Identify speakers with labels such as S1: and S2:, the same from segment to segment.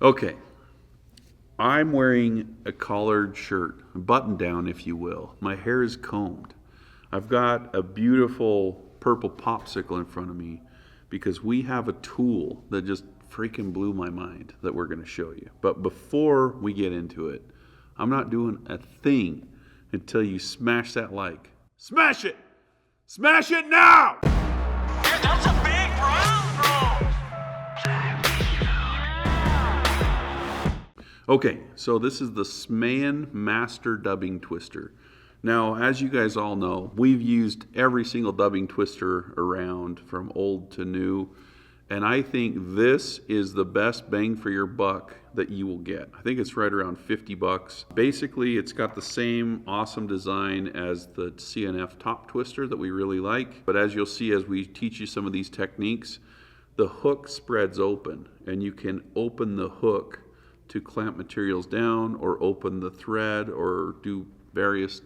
S1: Okay, I'm wearing a collared shirt, a button down if you will. My hair is combed. I've got a beautiful purple popsicle in front of me because we have a tool that just freaking blew my mind that we're going to show you. But before we get into it, I'm not doing a thing until you smash that like. Smash it! Smash it now!
S2: Dude, that's a big round, bro!
S1: Okay, so this is the Smhaen Master Dubbing Twister. Now, as you guys all know, we've used every single dubbing twister around from old to new, and I think this is the best bang for your buck that you will get. I think it's right around 50 bucks. Basically, it's got the same awesome design as the CNF top twister that we really like, but as you'll see as we teach you some of these techniques, the hook spreads open, and you can open the hook to clamp materials down or open the thread or do various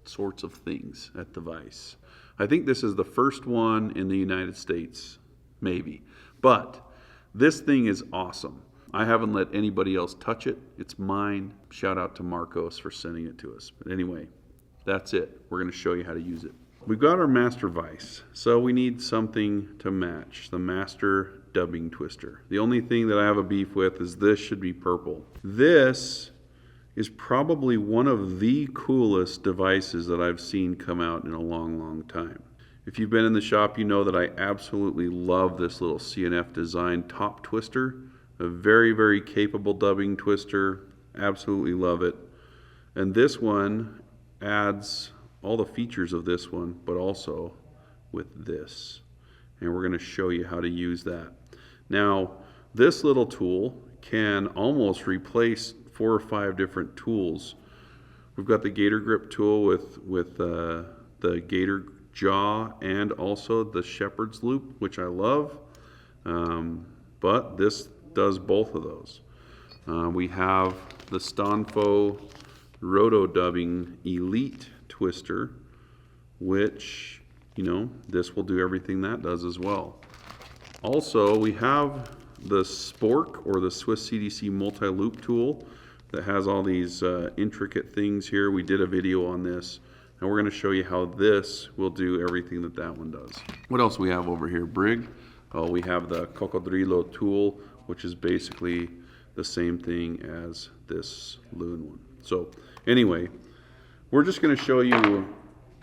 S1: sorts of things at the vise. I think this is the first one in the United States, maybe. But this thing is awesome. I haven't let anybody else touch it. It's mine. Shout out to Marcos for sending it to us. But anyway, that's it. We're going to show you how to use it. We've got our master vise, so we need something to match the Master Dubbing Twister. The only thing that I have a beef with is this should be purple. This is probably one of the coolest devices that I've seen come out in a long, long time. If you've been in the shop, you know that I absolutely love this little CNF design top twister. A very, very capable dubbing twister. Absolutely love it. And this one adds all the features of this one, but also with this. And we're going to show you how to use that. Now, this little tool can almost replace 4 or 5 different tools. We've got the gator grip tool with the gator jaw and also the shepherd's loop, which I love. But this does both of those. We have the Stonfo Roto Dubbing Elite Twister, which, you know, this will do everything that does as well. Also, we have the Spork or the Swiss CDC multi-loop tool that has all these intricate things here. We did a video on this, and we're going to show you how this will do everything that that one does. What else we have over here, Brig? Oh, we have the Cocodrilo tool, which is basically the same thing as this loon one. So anyway, we're just going to show you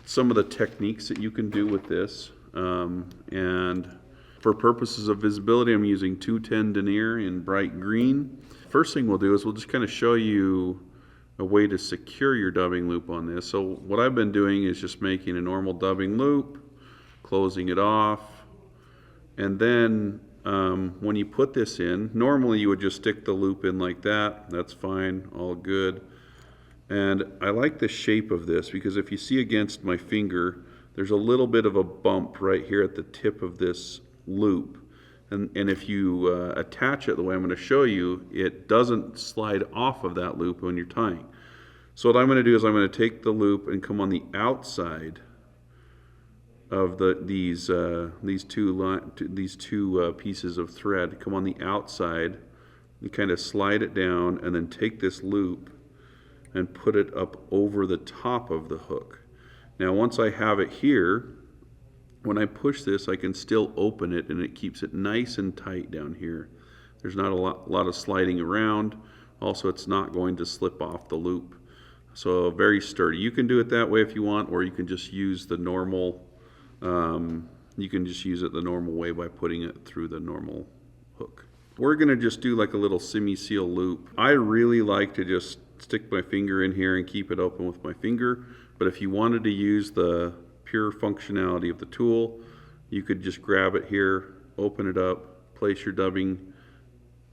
S1: some of the techniques that you can do with this. And for purposes of visibility, I'm using 210 denier in bright green. First thing we'll do is we'll just kind of show you a way to secure your dubbing loop on this. So what I've been doing is just making a normal dubbing loop, closing it off, and then when you put this in, normally you would just stick the loop in like that. That's fine, all good. And I like the shape of this because if you see against my finger, there's a little bit of a bump right here at the tip of this loop. And if you attach it the way I'm going to show you, it doesn't slide off of that loop when you're tying. So what I'm going to do is I'm going to take the loop and come on the outside of these two pieces of thread. Come on the outside and kind of slide it down, and then take this loop and put it up over the top of the hook. Now, once I have it here, when I push this, I can still open it, and it keeps it nice and tight down here. There's not a lot of sliding around. Also, it's not going to slip off the loop. So very sturdy. You can do it that way if you want, or you can just use the normal. You can just use it the normal way by putting it through the normal hook. We're going to just do like a little semi-seal loop. I really like to just stick my finger in here and keep it open with my finger. But if you wanted to use the pure functionality of the tool, you could just grab it here, open it up, place your dubbing,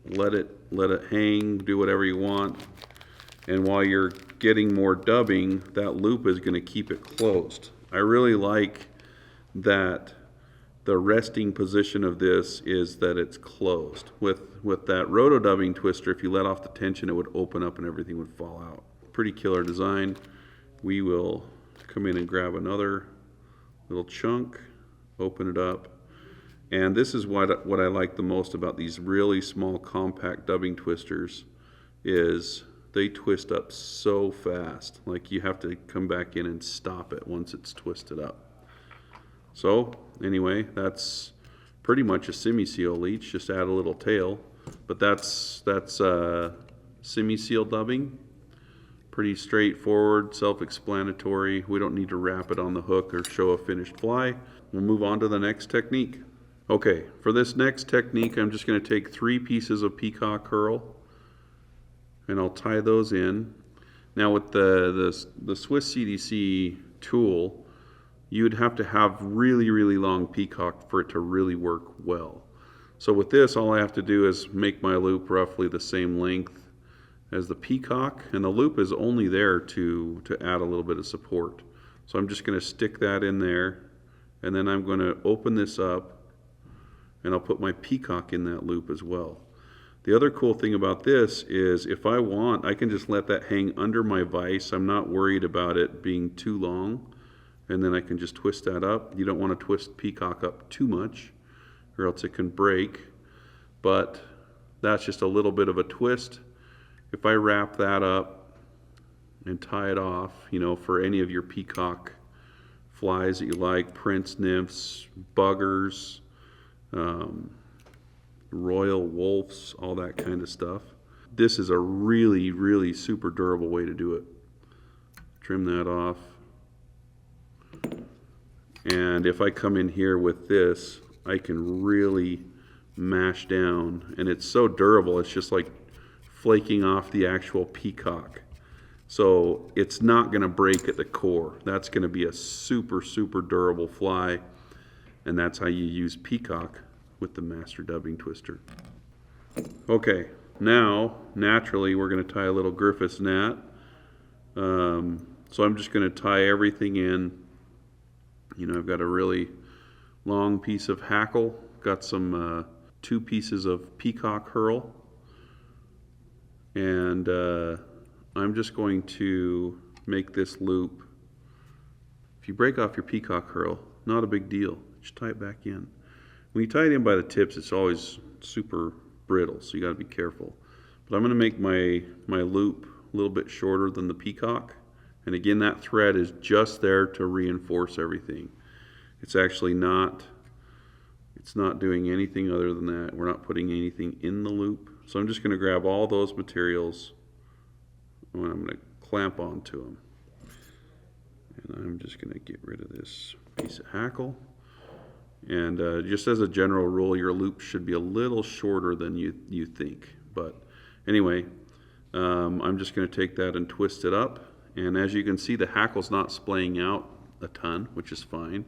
S1: let it hang, do whatever you want. And while you're getting more dubbing, that loop is going to keep it closed. I really like that the resting position of this is that it's closed. With that roto dubbing twister, if you let off the tension, it would open up and everything would fall out. Pretty killer design. We will come in and grab another little chunk, open it up, And this is what I like the most about these really small compact dubbing twisters is they twist up so fast. Like you have to come back in and stop it once it's twisted up. So anyway, that's pretty much a semi-seal leech, just add a little tail. But that's semi-seal dubbing. Pretty straightforward, self-explanatory. We don't need to wrap it on the hook or show a finished fly. We'll move on to the next technique. Okay, for this next technique, I'm just going to take 3 pieces of peacock hurl and I'll tie those in. Now with the Swiss CDC tool, you'd have to have really, really long peacock for it to really work well. So with this, all I have to do is make my loop roughly the same length as the peacock, and the loop is only there to add a little bit of support. So I'm just going to stick that in there, and then I'm going to open this up and I'll put my peacock in that loop as well. The other cool thing about this is if I want, I can just let that hang under my vise. I'm not worried about it being too long, and then I can just twist that up. You don't want to twist peacock up too much or else it can break, but that's just a little bit of a twist. If I wrap that up and tie it off, you know, for any of your peacock flies that you like, prince nymphs, buggers, royal wolves, all that kind of stuff. This is a really, really super durable way to do it. Trim that off. And if I come in here with this, I can really mash down, and it's so durable, it's just like flaking off the actual peacock. So it's not going to break at the core. That's going to be a super, super durable fly. And that's how you use peacock with the Master Dubbing Twister. Okay, now naturally we're going to tie a little Griffith Gnat. So I'm just going to tie everything in. You know, I've got a really long piece of hackle, got some 2 pieces of peacock hurl, and I'm just going to make this loop. If you break off your peacock hurl, not a big deal. Just tie it back in. When you tie it in by the tips, it's always super brittle, so you got to be careful. But I'm going to make my loop a little bit shorter than the peacock. And again, that thread is just there to reinforce everything. It's actually not, it's not doing anything other than that. We're not putting anything in the loop. So I'm just going to grab all those materials and I'm going to clamp onto them. And I'm just going to get rid of this piece of hackle. And just as a general rule, your loop should be a little shorter than you think. But anyway, I'm just going to take that and twist it up. And as you can see, the hackle's not splaying out a ton, which is fine.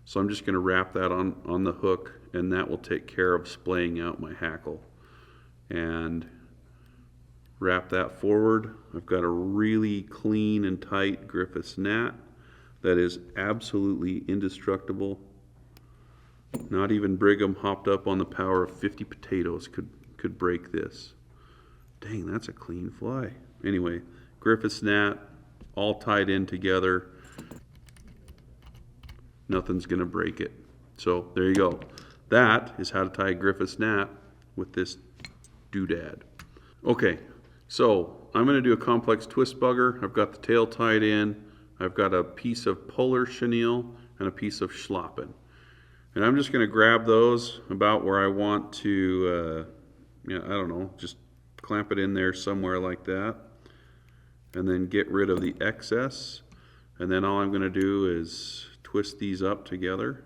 S1: So I'm just going to wrap that on the hook, and that will take care of splaying out my hackle. And wrap that forward. I've got a really clean and tight Griffith Gnat that is absolutely indestructible. Not even Brigham, hopped up on the power of 50 potatoes, could break this. Dang, that's a clean fly. Anyway, Griffith Gnat, all tied in together. Nothing's going to break it. So there you go. That is how to tie a Griffith Gnat with this doodad. Okay, so I'm going to do a complex twist bugger. I've got the tail tied in. I've got a piece of Furl Chenille and a piece of Schlappen. And I'm just going to grab those about where I want to, I don't know, just clamp it in there somewhere like that. And then get rid of the excess. And then all I'm going to do is twist these up together.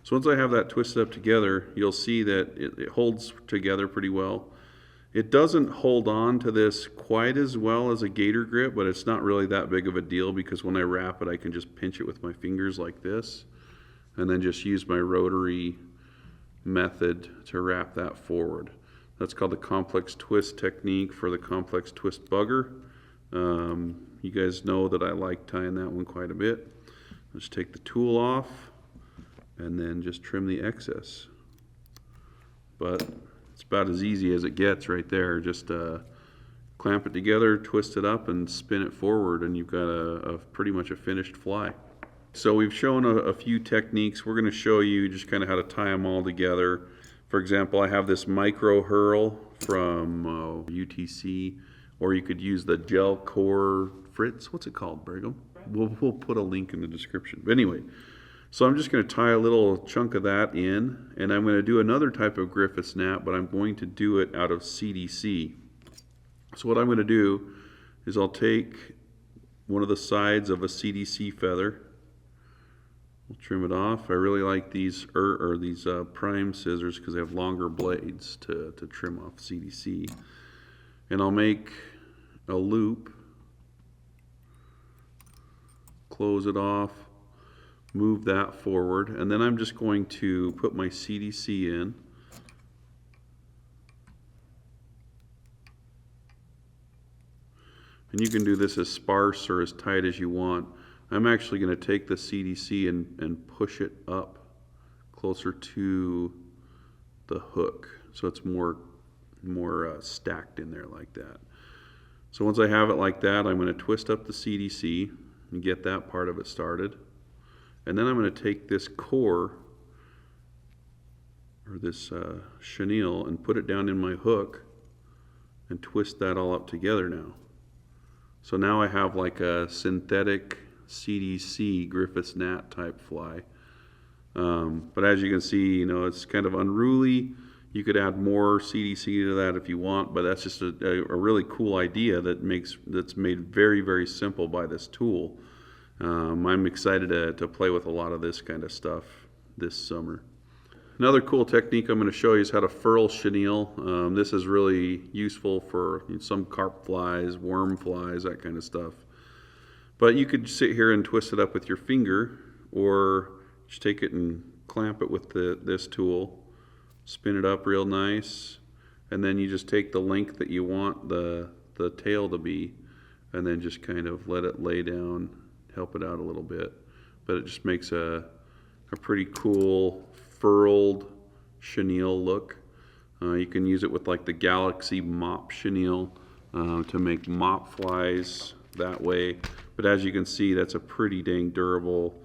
S1: So once I have that twisted up together, you'll see that it holds together pretty well. It doesn't hold on to this quite as well as a gator grip, but it's not really that big of a deal because when I wrap it, I can just pinch it with my fingers like this. And then just use my rotary method to wrap that forward. That's called the complex twist technique for the complex twist bugger. You guys know that I like tying that one quite a bit. Just take the tool off and then just trim the excess. But it's about as easy as it gets right there. Just clamp it together, twist it up, and spin it forward, and you've got a pretty much a finished fly. So we've shown a few techniques. We're going to show you just kind of how to tie them all together. For example, I have this micro hurl from UTC, or you could use the gel core Fritz. What's it called, Brigham? We'll put a link in the description. But anyway, so I'm just going to tie a little chunk of that in, and I'm going to do another type of Griffith Gnat, but I'm going to do it out of CDC. So what I'm going to do is I'll take one of the sides of a CDC feather. We'll trim it off. I really like these prime scissors because they have longer blades to trim off CDC. And I'll make a loop, close it off, move that forward, and then I'm just going to put my CDC in. And you can do this as sparse or as tight as you want. I'm actually going to take the CDC and push it up closer to the hook, so it's more stacked in there like that. So once I have it like that, I'm going to twist up the CDC and get that part of it started. And then I'm going to take this core, or this chenille, and put it down in my hook and twist that all up together now. So now I have like a synthetic CDC Griffith Gnat type fly. But as you can see, it's kind of unruly. You could add more CDC to that if you want, but that's just a really cool idea that's made very, very simple by this tool. I'm excited to play with a lot of this kind of stuff this summer. Another cool technique I'm going to show you is how to furl chenille. This is really useful for some carp flies, worm flies, that kind of stuff. But you could sit here and twist it up with your finger, or just take it and clamp it with this tool, spin it up real nice, and then you just take the length that you want the tail to be, and then just kind of let it lay down, help it out a little bit. But it just makes a pretty cool furled chenille look. You can use it with like the Galaxy mop chenille to make mop flies that way. But as you can see, that's a pretty dang durable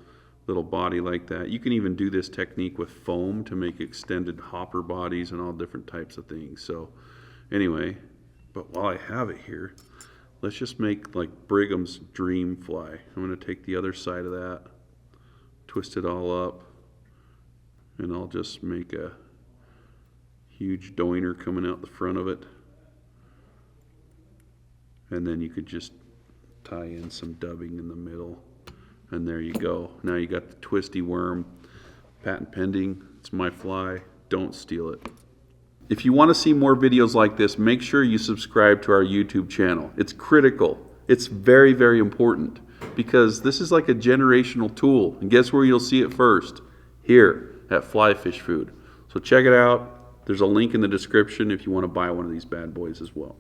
S1: little body like that. You can even do this technique with foam to make extended hopper bodies and all different types of things. So anyway, but while I have it here, let's just make like Brigham's dream fly. I'm going to take the other side of that, twist it all up, and I'll just make a huge doiner coming out the front of it. And then you could just tie in some dubbing in the middle, and there you go. Now you got the twisty worm. Patent pending. It's my fly. Don't steal it. If you want to see more videos like this, make sure you subscribe to our YouTube channel. It's critical. It's very, very important, because this is like a generational tool. And guess where you'll see it first? Here at Fly Fish Food. So check it out. There's a link in the description if you want to buy one of these bad boys as well.